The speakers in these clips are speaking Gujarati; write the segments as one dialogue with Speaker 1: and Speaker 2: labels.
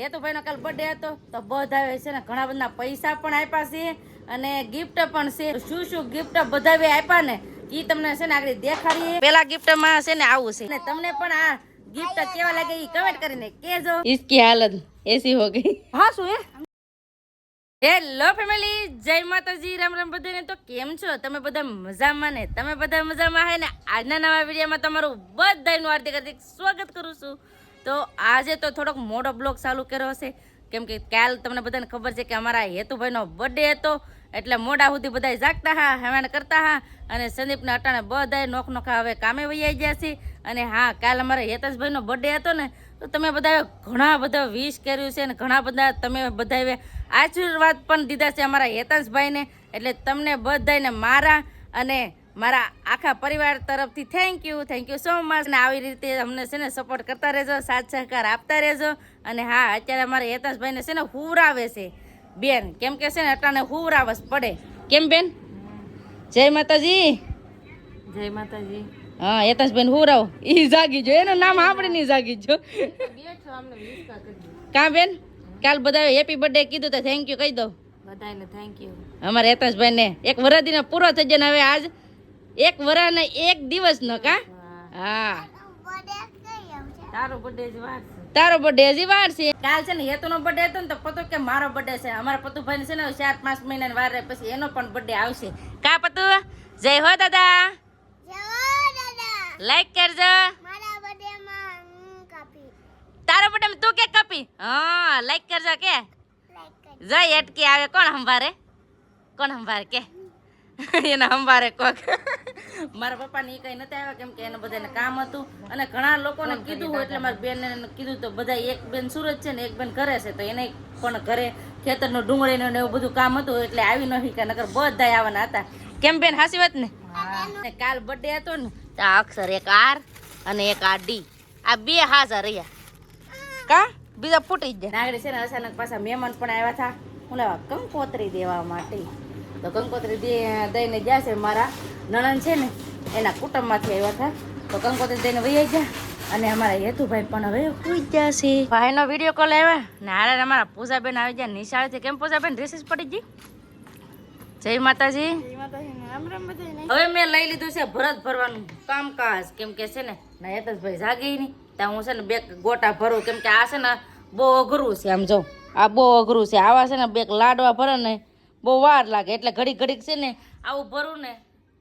Speaker 1: હેતુભાઈ નો કાલ બર્થડે હતો તો બધાએ છે ને ઘણા બધા પૈસા પણ આપ્યા છે અને ગિફ્ટ પણ છે. શું શું ગિફ્ટ બધાએ આપ્યા ને ઈ તમને છે ને આગળ દેખાડીએ. પેલા ગિફ્ટ માં છે ને આવું છે ને તમને પણ આ ગિફ્ટ કેવા લાગે ઈ કમેન્ટ કરીને કહેજો. इसकी हालत ऐसी हो गई. હા શું હેલો ફેમિલી, જય માતાજી, રામ રામ બધાને. તો કેમ છો તમે બધા? મજામાં ને? તમે બધા મજામાં હે ને? આજના નવા વિડીયોમાં તમારું બધાનું હાર્દિક સ્વાગત કરું છું. તો આજે તો થોડોક મોટો બ્લોગ ચાલુ કર્યો હશે કેમ કે કાલ તમને બધાને ખબર છે કે અમારા હેતુભાઈનો બર્થડે હતો એટલે મોડા સુધી બધા જાગતા હા, હેવાન કરતા હા અને સંદીપને અટાણે બધા નોખા હવે કામે વૈયા ગયા છે. અને હા, કાલ અમારા હેતેશભાઈનો બર્થડે હતો ને તો તમે બધા ઘણા બધા વિશ કર્યું છે અને ઘણા બધા તમે બધાએ આશીર્વાદ પણ દીધા છે અમારા હેતેશભાઈને. એટલે તમને બધાને મારા અને મારા આખા પરિવાર તરફથી થેન્ક યુ સો મચ. અને આવી રીતે અમને છે ને સપોર્ટ કરતા રહેજો, સાથ સહકાર આપતા રહેજો. અને હા, અત્યારે અમારા હેતેશભાઈને છે ને હુવરાવે છે બેન, કેમ કે છે ને અટાણે હુવરાવસ પડે. કેમ બેન? જય માતાજી. જય માતાજી. હા, હેતેશભાઈ હુવરાવ. ઈ જાગી જો, એનું નામ આપણે નહીં જાગી જો. કા બેન? કાલ બધા હેપી બર્થડે કીધું તો થેન્ક યુ કહી દો બધાને. થેન્ક યુ અમારા હેતેશભાઈને. એક વરદીનો પૂરો થઈ જાય ને હવે આજ એક વરા ને એક દિવસ નો. કા? હા, તારો બર્થડે હજી વાર છે. તારો બર્થડે હજી વાર છે. કાલ છે ને હેતુનો બર્થડે હતો ને તો પતુ કે મારો બર્થડે છે. અમારા પતુભાઈ છે ને 4-5 મહિનાની વાર રહે પછી એનો પણ બર્થડે આવશે. કા પતુ? જય હો દાદા. લાઈક કરજો. તારો બર્થડે તું કે કાપી? હા, લાઈક કરજો કે જય અટકી આવે. કોણ સંભારે? કોણ સંભારે કે એના સંભારે કોક. મારા પપ્પા ને કઈ નથી આવ્યા કેમ કે એને બધાને કામ હતું અને ઘણા લોકોને કીધું હોય એટલે મારી બેન કીધું તો બધા એક બેન સુરત છે ને એક બેન ઘરે છે તો એને પણ ઘરે ખેતરનું ડુંગળીનું ને એવું બધું કામ હતું એટલે આવી નથી કે નકર બધા આવવાના હતા. કેમ બેન? હાસી વાત ને? કાલ બર્થડે હતો ને તો આ અક્ષર એક આર અને એક આ ડી, આ બે હાજર રહ્યા. કા બીજા ફૂટી જ જાય. નાગરી છે ને અચાનક પાછા મહેમાન પણ આવ્યા હતા હું લેવા કંકોત્રી દેવા માટે. તો કંકોત્રી દઈને ગયા છે. મારા નણંદ છે ને એના કુટુંબમાંથી આવ્યા હતા તો કંકોત્રી દઈને વહી ગયા અને અમારા હેતુભાઈ પણ હવે સુઈ ગયા છે. ભાઈનો વિડીયો કોલ આવ્યા ને હારે અમારા પૂજાબેન આવી ગયા નિશાળેથી. કેમ પૂજાબેન રિસીસ પડી ગઈ? જય માતાજી. હવે મેં લઈ લીધું છે ભરત ભરવાનું કામકાજ કેમ કે છે ને ના હેતેશભાઈ જાગી નહીં ત્યાં હું છે ને બે ગોટા ભરું કેમ કે આ છે ને બહુ અઘરું છે. આમ જો આ બહુ અઘરું છે. આવા છે ને બે લાડવા ભરે ને બહુ વાર લાગે એટલે ઘડીક છે ને આવું ભરું ને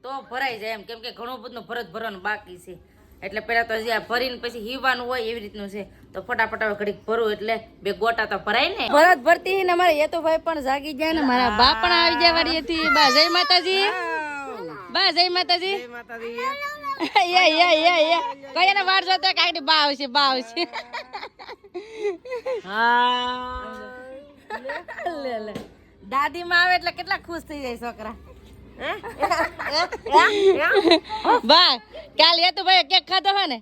Speaker 1: તો ભરાઈ જાય એમ કેમ કે ઘણું બધું ભરત ભરવાનું બાકી છે. એટલે પેલા તો હજી આ ભરીને પછી હીવાનું હોય એવી રીતનું છે તો ફટાફટ હવે ઘડીક ભરું એટલે બે ગોટા તો ભરાય ને. ભરત ભરતી ને મારા હેતુભાઈ પણ જાગી જાય ને મારા બા પણ આવી જાય વાડીએથી. બા જય માતાજી. બા જય માતાજી. જય માતાજી. કયાને વાર જોતો કાઈ બા આવશે બા આવશે. હા લે દાદી માં આવે એટલે કેટલા ખુશ થઈ જાય છોકરા. બા કાલ હેતુભાઈ કેક ખાધો હે ને?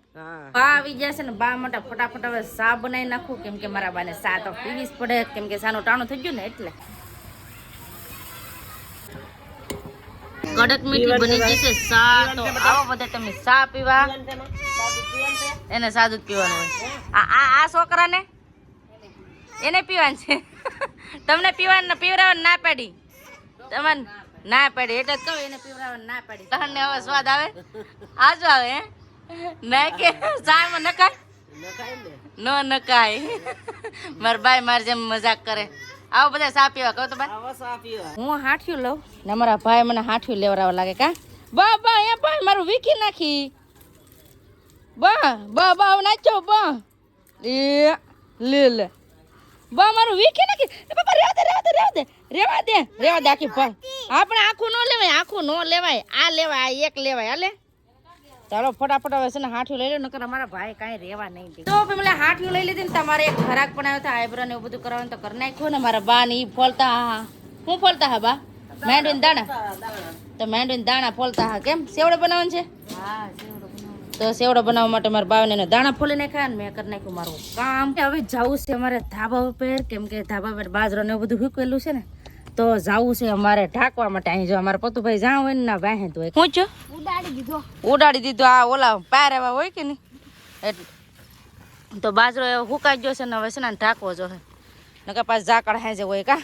Speaker 1: બા આવી ગયા છે ને બા માટે ફટાફટ હવે ચા બનાવી નાખું કેમ કે મારા બાને ચા તો પીવી જ પડે કેમ કે ચાનું ટાણું થઈ ગયું ને એટલે. કડક મીઠી બની ગઈ છે ચા તો આવો બધા તમે ચા પીવા. એને સાદું જ પીવાનું હોય. આ છોકરાને એને પીવાનું છે. તમને પીવરાવાનું ના પાડી તમને ના પાડી એટલે કહું એને પીવરાવાનું ના પાડી. તમને હવે સ્વાદ આવે? આજો આવે હે ના કે ચામાં નકાય નો નકાય. મારા ભાઈ મારી જેમ મજાક કરે. આવો બધા ચા પીવા કહો તો ભાઈ. હું હાઠિયું લઉં ને મારા ભાઈ મને હાઠિયું લેવડાવવા લાગે. કા બા બા એ ભાઈ મારું વીખી નાખી. બા બા બા નાચો બા લે બા મારું વીખી નાખી. બાપા રેવા દે આખી ભાઈ. આપણે આખું ન લેવાય આ લેવાય આ એક લેવાય. હાલે ચાલો ફટાફટ હવે છે ને હાઠિયું લઈ લો નકર અમારા ભાઈ કાંઈ રહેવા નહીં દે. તો પેલા હાઠિયું લઈ લીધી ને તમારે એક ખરાક પણ આવ્યો હતો આઈબ્રો ને એવું બધું કરવાનું તો કરી નાખ્યું ને મારા બા ને ઈ ફોલતા હા હું ફોલતા હા બા માંડવીને દાણા તો માંડવીને દાણા ફોલતા હા. કેમ સેવડો બનાવવાનું છે? હા તો સેવડો બનાવવા માટે મારા બાવને દાણા ફોલી નાખ્યા ને મેં કરી નાખ્યું મારું કામ. હવે જવું છે અમારે ધાબા ઉપર કેમ કે ધાબા પર બાજરો ને એવું બધું ફૂકેલું છે ને તો જવું છે અમારે ઢાંકવા માટે. અહીં જો અમારા પતુભાઈ જ્યાં હોય ને ના વાહે તો હું છું ઉડાડી દીધો. આ ઓલા પાર એવા હોય કે નહીં એટલે તો બાજરો એવો હુકાઈ ગયો છે ને હવે છે ને ઢાંકવો જોઈએ નકર પાછું ઝાકળ હાજે હોય કા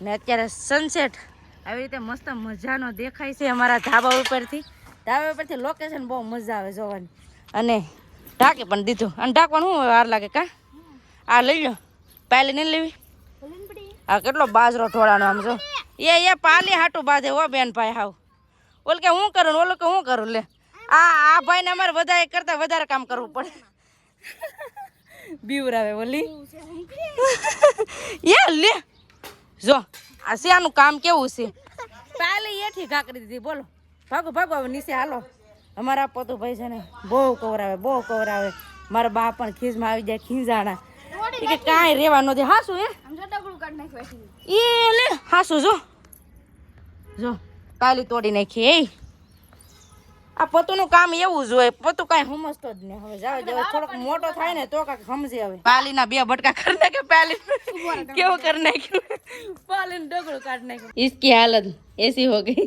Speaker 1: ને અત્યારે સનસેટ આવી રીતે મસ્ત મજાનો દેખાય છે અમારા ધાબા ઉપરથી લોકેશન બહુ મજા આવે જોવાની અને ઢાંકી પણ દીધું અને ઢાંકવાનું શું વાર લાગે કા આ લઈ લો પાયલી નહીં લેવી આ કેટલો બાજરો ઢોળાનો આમ જો એ પાલી હાટું બાંધે હો બેન ભાઈ હાવ ઓલ કે હું કરું ઓલો કે હું કરું લે આ ભાઈને અમારે વધારે કરતા વધારે કામ કરવું પડે બીવરાવે ઓલી એ લે જો આ શેનું કામ કેવું છે પાલી એઠી ઘાકરી દીધી બોલો ભાગો હવે નીચે હાલો અમારા પોતુભાઈ છે ને બહુ કવરાવે મારા બા પણ ખીજમાં આવી જાય ખીજાણા કે કાંઈ રેવા નથી હાસું એ લે હાસું જો પાલી તોડી નાખી એ આ પતુનું કામ એવું જ હોય પતુ કાંઈ સમજતો જ નહીં હવે જાવ થોડોક મોટો થાય ને તો કાંઈક સમજે હવે પાલીના 2 બટકા કરી નાખે પાલી કેવું કરી નાખ્યું પાલીને ડગડું કાઢી નાખ્યું इसकी हालत ऐसी हो गई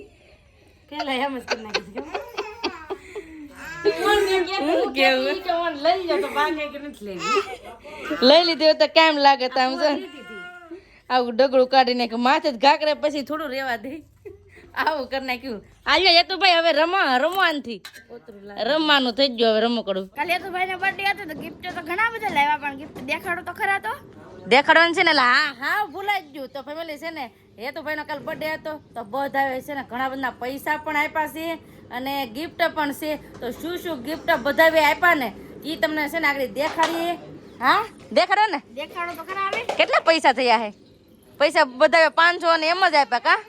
Speaker 1: પેલા એમ જ કરી નાખી લઈ લીધી તો કેમ લાગે આમ જો આવું ડગડું કાઢી નાખ્યું માથે જ ઘાકરે પછી થોડું રેવા દે આવું કરી નાખ્યું આલ્યો એ તો ભાઈ હવે રમવાનથી રમવાનું થઈ ગયું હવે રમકડું
Speaker 2: કાલે તો ભાઈ ને બર્થડે હતો તો ગિફ્ટ તો ઘણા બધા લાવ્યા પણ ગિફ્ટ દેખાડો તો ખરા તો
Speaker 1: દેખાડવાનું છે ને હા ભૂલાઈ જ ગયું તો ફેમિલી છે ને એ તો ભાઈનો કાલ બર્થડે હતો તો બધા છે ને ઘણા બધા પૈસા પણ આપ્યા છે અને ગિફ્ટ પણ છે તો શું ગિફ્ટ બધા આપ્યા ને એ તમને છે ને આગળ દેખાડીએ હા દેખાડો ને
Speaker 2: દેખાડો તો ખરા આવે
Speaker 1: કેટલા પૈસા થયા હે પૈસા બધા 500 ને એમ જ આપ્યા કા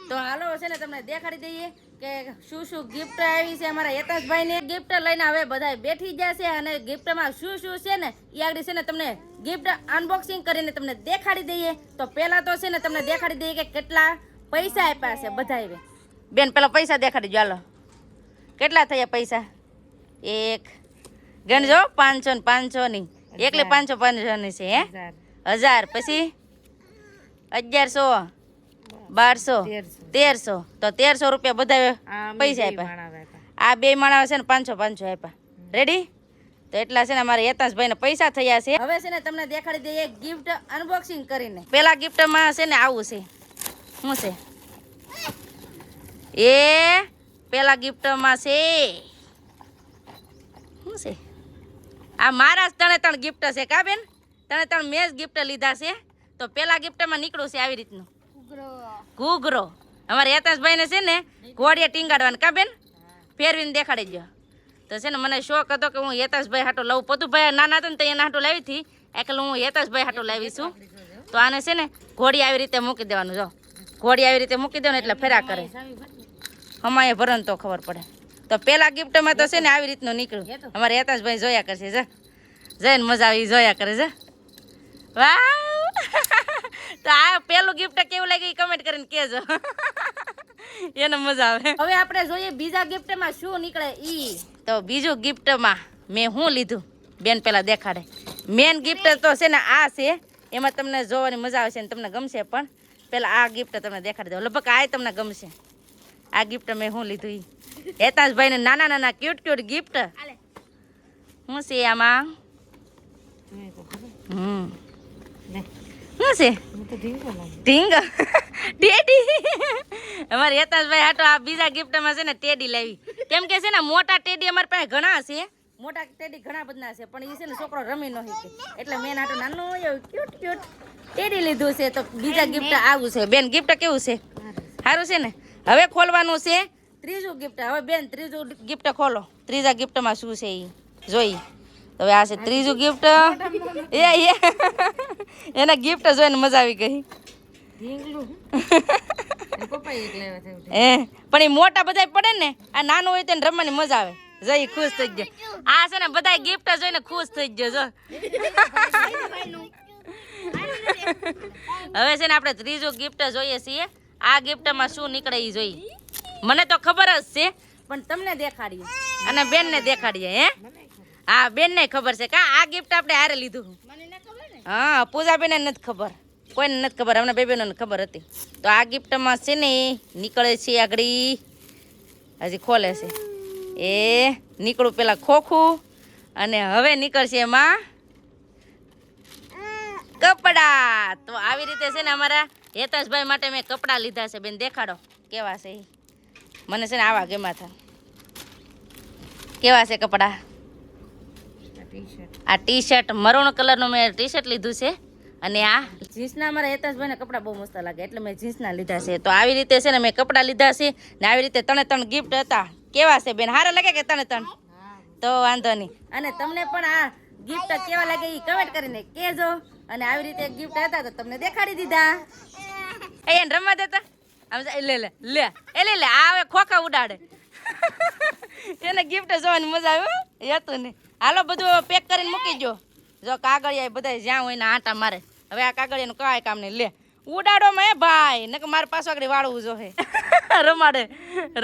Speaker 1: તો હાલો છે ને તમને દેખાડી દઈએ કે શું ગિફ્ટ આવી છે અમારા યતાશભાઈ ને ગિફ્ટ લઈને હવે બધા બેઠી જશે અને ગિફ્ટમાં શું છે ને એ આગળ છે ને તમને ગિફ્ટ અનબોક્સિંગ કરીને તમને દેખાડી દઈએ તો પહેલા તો છે ને તમને દેખાડી દઈએ કે કેટલા પૈસા આપ્યા છે બધાએ બેન પેલા પૈસા દેખાડી દો હાલો કેટલા થયા પૈસા એક ગણજો 500 ને 500 ની એકલે 500 ની છે હે 1000 પછી 1100 1200 1300 તો 1300 રૂપિયા બધા પૈસા આપ્યા આ 2 માણસ છે ને 500 આપ્યા રેડી તો એટલા છે ને અમારા યતાશભાઈ ને પૈસા થયા છે હવે છે ને તમને દેખાડી દઈએ ગિફ્ટ અનબોક્સિંગ કરીને પેલા ગિફ્ટમાં છે ને આવું છે શું છે એ પેલા ગિફ્ટમાં છે શું છે આ મારા જ 3 ગિફ્ટ છે કા બેન 3 મેં જ ગિફ્ટ લીધા છે તો પેલા ગિફ્ટમાં નીકળું છે આવી રીતનું ઘૂઘરો અમારા યતાશભાઈ ને છે ને ઘોડીએ ટીંગાડવાનું કા બેન ફેરવીને દેખાડી દો તો છે ને મને શોખ હતો કે હું યતાશભાઈ હાટો લઉં પતુભાઈ નાના હતા ને તો એના હાટો લાવી હતી એટલે હું યતાશભાઈ હાટો લાવી છું તો આને છે ને ઘોડી આવી રીતે મૂકી દેવાનું જો ઘોડી આવી રીતે મૂકી દેવાનું એટલે ફેરા કરે અમારે ભરણ તો ખબર પડે તો પેલા ગિફ્ટમાં તો છે ને આવી રીતનું નીકળ્યું અમારા યતાશભાઈ જોયા કરશે જઈને મજા આવી જોયા કરે છે વાહ તો આ પેલું ગિફ્ટ કેવું લાગ્યું કમેન્ટ કરીને કહેજો એને મજા આવે હવે આપણે જોઈએ બીજા ગિફ્ટમાં શું નીકળે ઈ તો બીજું ગિફ્ટમાં મેં શું લીધું બેન પેલા દેખાડે મેન ગિફ્ટ તો છે ને આ છે એમાં તમને જોવાની મજા આવશે ને તમને ગમશે પણ પેલા આ ગિફ્ટ તમને દેખાડી દઉં લગભગ આ તમને ગમશે આ ગિફ્ટ મેં શું લીધું ઈ યતાશભાઈ ને નાના ક્યુટ ગિફ્ટ શું છે આમાં શું છે ઢીંગ ટેડી અમારે યતાશભાઈ હાટો આ બીજા ગિફ્ટમાં છે ને ટેડી લાવી કેમ કે છે ને મોટા ટેડી અમારી પાસે ઘણા છે મોટા ટેડી ઘણા બધા છે પણ એ છે ને છોકરો રમી ન શકે એટલે મેં હાટો નાનું એવું ક્યુટ ટેડી લીધું છે તો બીજા ગિફ્ટ આવું છે બેન ગિફ્ટ કેવું છે સારું છે ને હવે ખોલવાનું છે ત્રીજું ગિફ્ટ હવે બેન ત્રીજું ગિફ્ટ ખોલો ત્રીજા ગિફ્ટમાં શું છે એ જોઈ હવે આ છે ત્રીજું ગિફ્ટ એને ગિફ્ટ જોઈને મજા આવી ગઈ પણ એ મોટા બધા પડે ને આ નાનું હોય તો રમવાની મજા આવે જઈ ખુશ થઈ ગયો આ છે ને બધા ગિફ્ટ જોઈને ખુશ થઈ ગયો જો હવે છે ને આપણે ત્રીજું ગિફ્ટ જોઈએ છીએ આ ગિફ્ટમાં શું નીકળે એ જોઈએ મને તો ખબર જ છે પણ તમને દેખાડીએ અને બેનને દેખાડીએ હે હા બેનને ખબર છે કા આ ગિફ્ટ આપણે હારે લીધું હા પૂજાબેનને નથી ખબર કોઈને નથી ખબર અમને બે બેનોને ખબર હતી તો આ ગિફ્ટમાં છે ને નીકળે છે આગળ હજી ખોલે છે એ નીકળું પેલા ખોખું અને હવે નીકળશે એમાં કપડા. તો આવી રીતે છે ને અમારા હેતાશભાઈ માટે મેં કપડા લીધા છે. બેન દેખાડો કેવા છે ઈ. મને છે ને આવા ગેમા થા. કેવા છે કપડા? આ ટી શર્ટ મરૂન કલરનું મેં ટી શર્ટ લીધું છે અને આ જીન્સના અમારા હેતાશભાઈને કપડાં બહુ મસ્ત લાગે એટલે મેં જીન્સના લીધા છે. તો આવી રીતે છે ને મેં કપડાં લીધા છે ને આવી રીતે 3 ગિફ્ટ હતા. કેવા છે બેન? સારા લાગે કે 3? તો વાંધો નહીં. અને તમને પણ આ ગિફ્ટ કેવા લાગે એ કમેન્ટ કરીને કહેજો. અને આવી રીતે ગિફ્ટ હતા તો તમને દેખાડી દીધા. એને રમવા દેતા આમ લે લે લે એ લે આ હવે ખોખા ઉડાડે. એને ગિફ્ટ જોવાની મજા આવે હતું ને. હાલો બધું પેક કરીને મૂકી જો. જો કાગળિયા બધા જ્યાં હોય ને આંટા મારે. હવે આ કાગળિયાનું કાંઈ કામ નહીં. લે ઉડાડો મેં ભાઈ નકર મારે પાછું આગળ વાળવું જો હે. રમાડે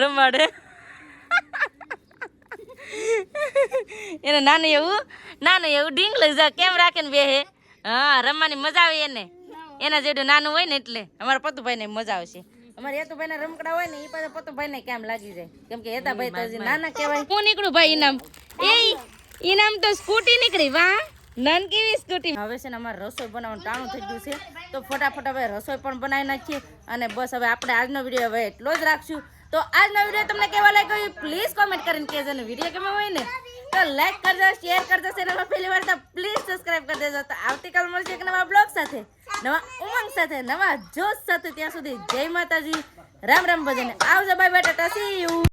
Speaker 1: રમાડે. એને નાનું એવું ડીંગલું જા કેમ રાખે ને બે હે. હા રમવાની મજા આવે એને. એના જેટલું નાનું હોય ને એટલે અમારા પતુભાઈને મજા આવશે. અમારે હેતુભાઈ ના રમકડા હોય ને એ પાછા પતુભાઈ ને કેમ લાગી જાય કેમ કે હેતાભાઈ તો હજી નાના કહેવાય. હું નીકળું ભાઈ ઇનામ. એ ઇનામ તો સ્કૂટી નીકળી. વાહ નન કેવી સ્કૂટી. હવે છે ને અમારે રસોઈ બનાવવાનું ટાણું થઈ ગયું છે તો ફટાફટ હવે રસોઈ પણ બનાવી નાખીએ અને બસ હવે આપણે આજનો વિડીયો હવે એટલો જ રાખશું. તો આજનો વિડીયો તમને કેવા લાગ્યો એ પ્લીઝ કોમેન્ટ કરીને કહેજો. ને વિડીયો કેવો હોય ને તો લાઈક કરજો, શેર કરજો. ચેનલમાં પહેલી વાર તો પ્લીઝ સબસ્ક્રાઇબ કરી દેજો. તો આવતીકાલ મળશે એક નવા બ્લોગ સાથે, નવા ઉમંગ સાથે, નવા જોશ સાથે. ત્યાં સુધી જય માતાજી, રામ રામ ભજન. આવજો, bye bye, Tata, C you.